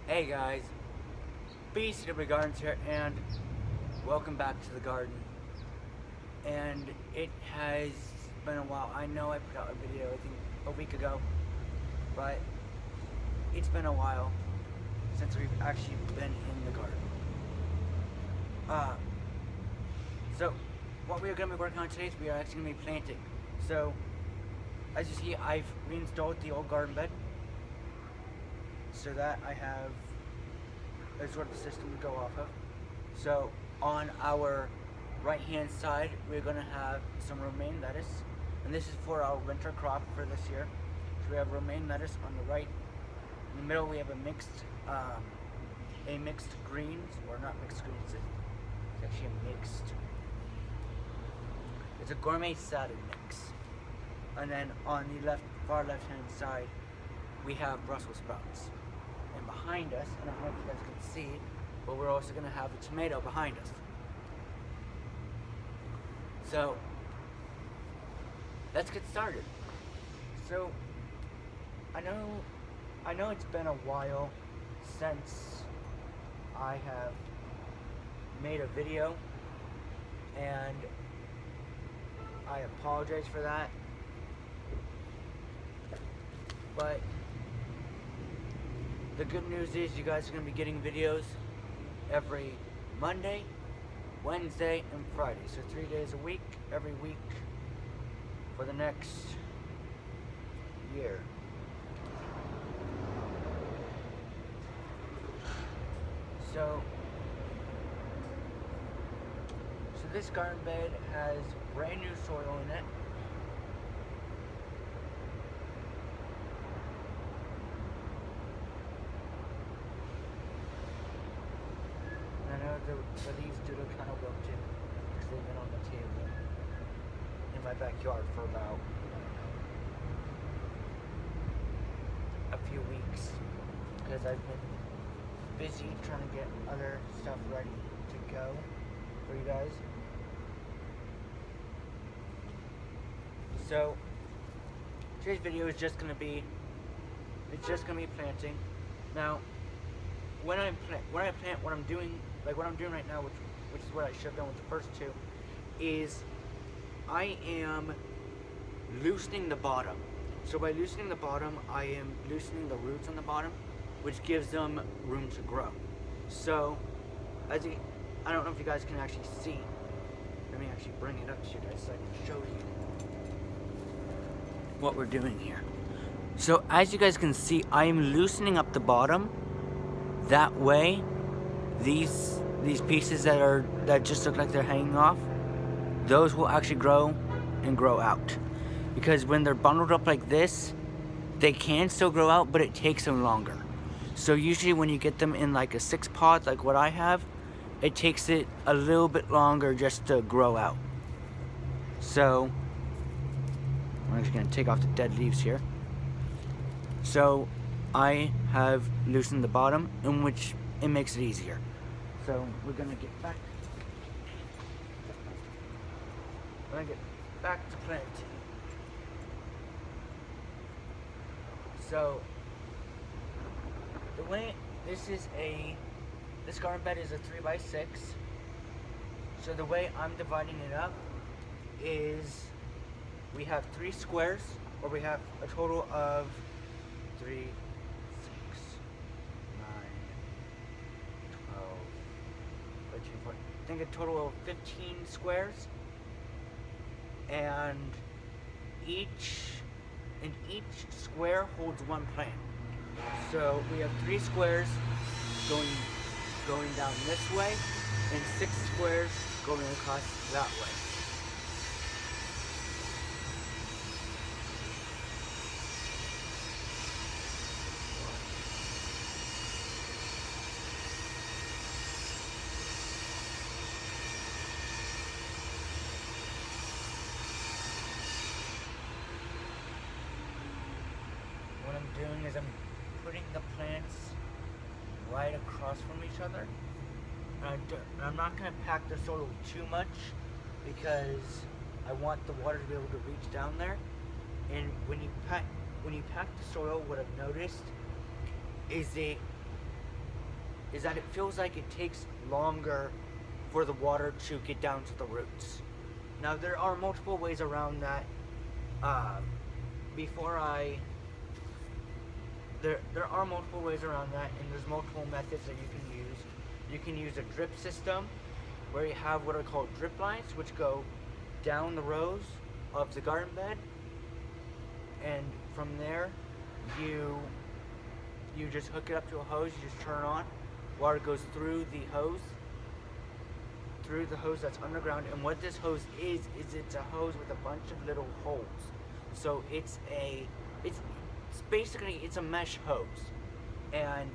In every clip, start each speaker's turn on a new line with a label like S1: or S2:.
S1: Hey guys, BCW Gardens here, and welcome back to the garden. And it has been a while. I know I put out a video, I think, a week ago, but it's been a while since we've actually been in the garden. So, what we are going to be working on today is we are actually going to be planting. So, as you see, I've reinstalled the old garden bed so that I have a sort of system to go off of. So on our right hand side we're going to have some romaine lettuce, and this is for our winter crop for this year. So we have romaine lettuce on the right. In the middle we have a mixed greens, or not mixed greens, it's actually a mixed, it's a gourmet salad mix. And then on the far left hand side we have Brussels sprouts. And behind us, I don't know if you guys can see, but we're also going to have a tomato behind us. So, let's get started. So, I know it's been a while since I have made a video, and I apologize for that, but the good news is you guys are going to be getting videos every Monday, Wednesday, and Friday. So 3 days a week, every week for the next year. So this garden bed has brand new soil in it. The leaves do look kind of wilted because they've been on the table in my backyard for about a few weeks because I've been busy trying to get other stuff ready to go for you guys. So today's video is just gonna be planting. Now when I plant, what I'm doing right now, which is what I should have done with the first two, is I am loosening the bottom. So by loosening the bottom, I am loosening the roots on the bottom, which gives them room to grow. So, I don't know if you guys can actually see. Let me actually bring it up to you guys so I can show you what we're doing here. So as you guys can see, I am loosening up the bottom. That way, these pieces that just look like they're hanging off, those will actually grow and grow out. Because when they're bundled up like this, they can still grow out, but it takes them longer. So usually when you get them in like a 6-pod, like what I have, it takes it a little bit longer just to grow out. So I'm actually gonna take off the dead leaves here. So I have loosened the bottom, in which it makes it easier. So we're gonna get back to planting. So the way this garden bed is a 3x6. So the way I'm dividing it up is we have 3 squares, or we have a total of 3, 6, 9, 12, 13, 14, I think a total of 15 squares, and each square holds 1 plant. So we have 3 squares going down this way, and 6 squares going across that way. What I'm doing is I'm putting the plants right across from each other. And I'm not going to pack the soil too much because I want the water to be able to reach down there. And when you pack the soil, what I've noticed is is that it feels like it takes longer for the water to get down to the roots. Now there are multiple ways around that. There are multiple ways around that, and there's multiple methods that you can use. You can use a drip system, where you have what are called drip lines, which go down the rows of the garden bed, and from there, you just hook it up to a hose. You just turn it on. Water goes through the hose that's underground. And what this hose is it's a hose with a bunch of little holes. So it's basically a mesh hose, and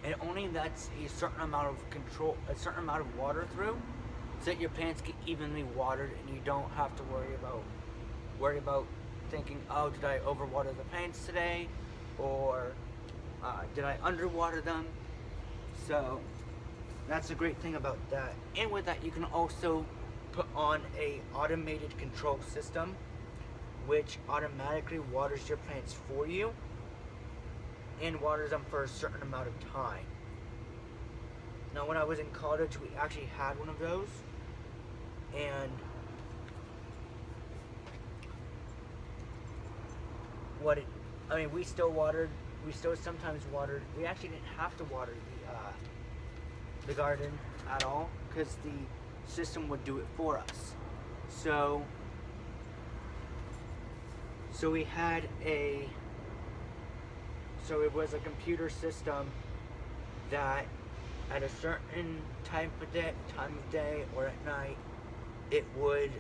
S1: it only lets a certain amount of water through, so that your plants get evenly watered, and you don't have to worry about thinking, oh, did I overwater the plants today, or did I underwater them? So that's a great thing about that. And with that, you can also put on a automated control system, which automatically waters your plants for you and waters them for a certain amount of time. Now, when I was in college, we actually had one of those, and we still sometimes watered. We actually didn't have to water the garden at all, because the system would do it for us. So it was a computer system that at a certain time of day or at night, it would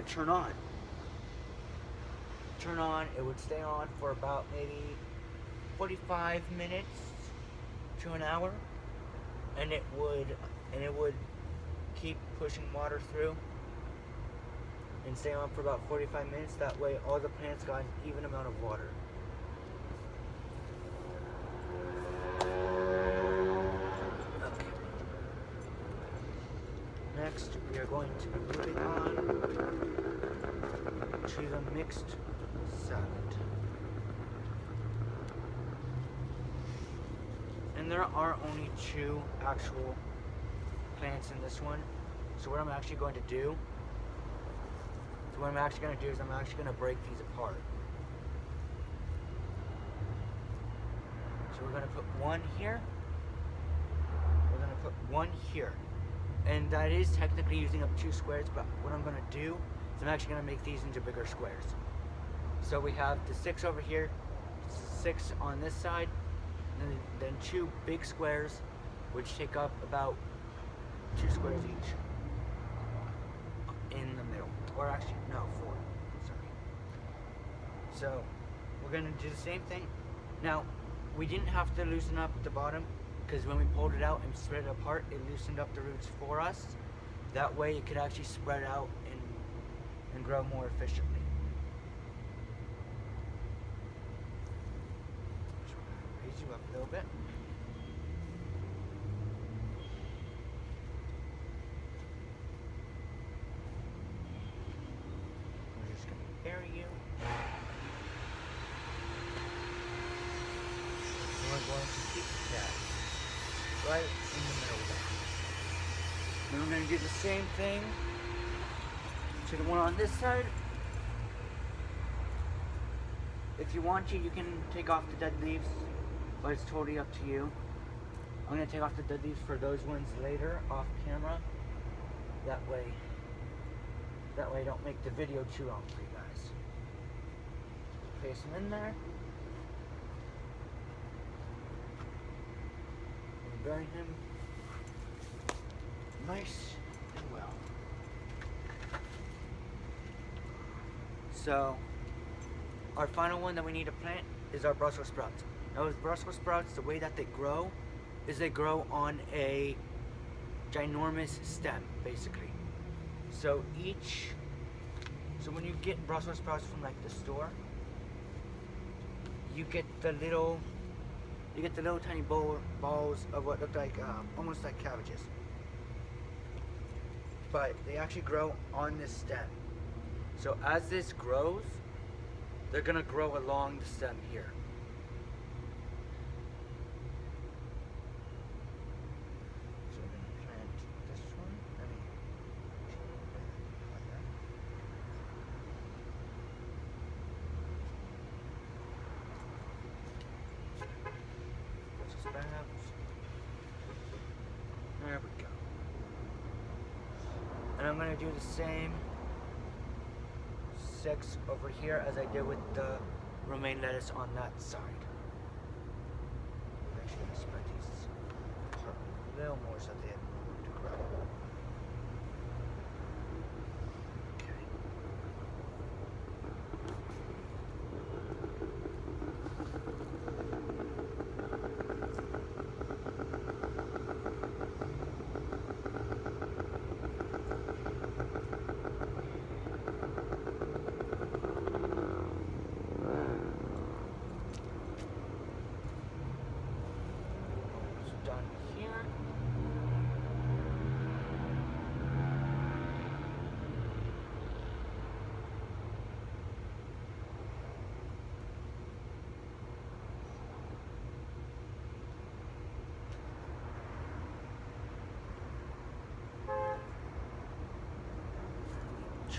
S1: turn on. It would stay on for about maybe 45 minutes to an hour, and it would keep pushing water through and stay on for about 45 minutes. That way all the plants got an even amount of water. Okay. Next, we are going to be moving on to the mixed salad. And there are only 2 actual plants in this one. So what I'm actually going to do is I'm actually going to break these apart. So we're going to put one here. We're going to put one here. And that is technically using up 2 squares, but what I'm going to do is I'm actually going to make these into bigger squares. So we have the 6 over here, 6 on this side, and then 2 big squares, which take up about 2 squares each in the middle. Or actually, no, 4. Sorry. So we're going to do the same thing. Now, we didn't have to loosen up at the bottom, because when we pulled it out and spread it apart, it loosened up the roots for us. That way it could actually spread out and grow more efficiently. Raise you up a little bit. We're just going to bury you. We're going to keep that right in the middle there. Then we're going to do the same thing to the one on this side. If you want to, you can take off the dead leaves, but it's totally up to you. I'm going to take off the dead leaves for those ones later off camera. That way I don't make the video too long for you guys. Place them in there. And bury him nice and well. So, our final one that we need to plant is our Brussels sprouts. Now with Brussels sprouts, the way that they grow is they grow on a ginormous stem, basically. So when you get Brussels sprouts from like the store, you get the little tiny balls of what look like almost like cabbages. But they actually grow on this stem. So as this grows, they're gonna grow along the stem here. I'm gonna do the same 6 over here as I did with the romaine lettuce on that side. Actually, I spread these apart a little more so they have more room to grow. Done here.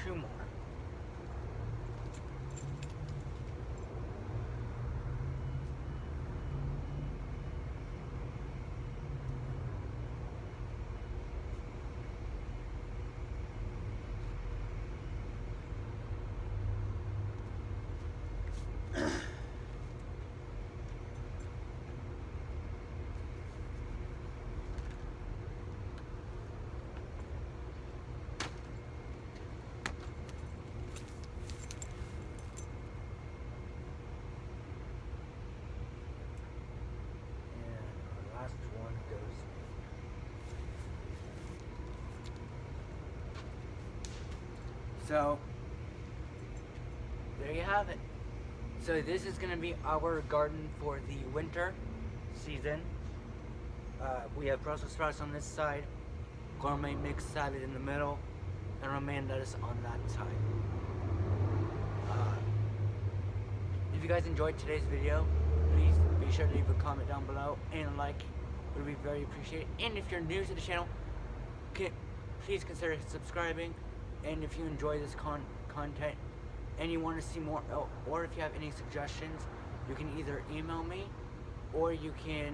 S1: 2 more. Last one goes. So there you have it. So this is going to be our garden for the winter season. We have Brussels sprouts on this side, gourmet mixed salad in the middle, and romaine lettuce on that side. If you guys enjoyed today's video, please be sure to leave a comment down below and a like would be very appreciated. And if you're new to the channel, please consider subscribing. And if you enjoy this content and you want to see more, or if you have any suggestions, you can either email me or you can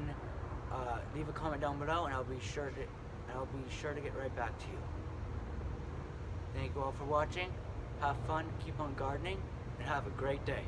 S1: leave a comment down below, and I'll be sure to get right back to you. Thank you all for watching. Have fun, keep on gardening, and have a great day.